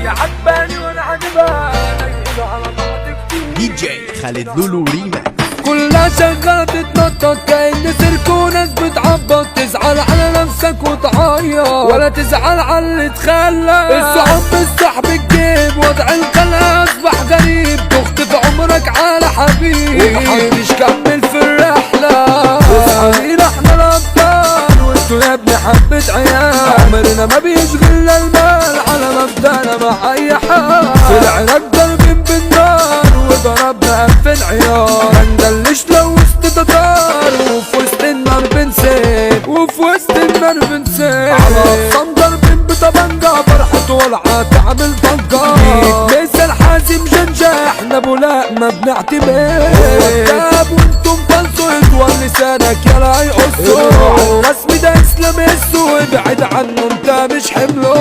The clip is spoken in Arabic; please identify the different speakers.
Speaker 1: هي عجباني وانا عجبها نايمين على بعض كتير.
Speaker 2: دي جي خالد لولو ريماكس.
Speaker 1: كلها شغالة تتنطط كأن سيرك وناس بتعبط. تزعل على نفسك وتعيط ولا تزعل على اللي تخلى. الصحاب بالصحب الجيب وضع القلق اصبح غريب. تخطف عمرك على حبيب ومحدش كمل في الرحلة. واصحابينا احنا الابطال وانتوا يا ابني حبة عيال. عمرنا ما بيشغلنا المال على مبدأنا مع اي حال. في العراق ضاربين بالنار وضربنا في العيار. مندلش لو وسط تتار وفي وسط النار بنسيب. وفي وسط النار بنسيب. على اقسام ضاربين بطبنجة فرحة ولعة تعمل ضجة. ليس الحازم جنجة احنا بولاء ما بنعتمد. كتاب وانتم فلسوا يطول لسانك يلا يقصوا. الرسم ده اسلام يسو ابعد عنه انت مش حمله.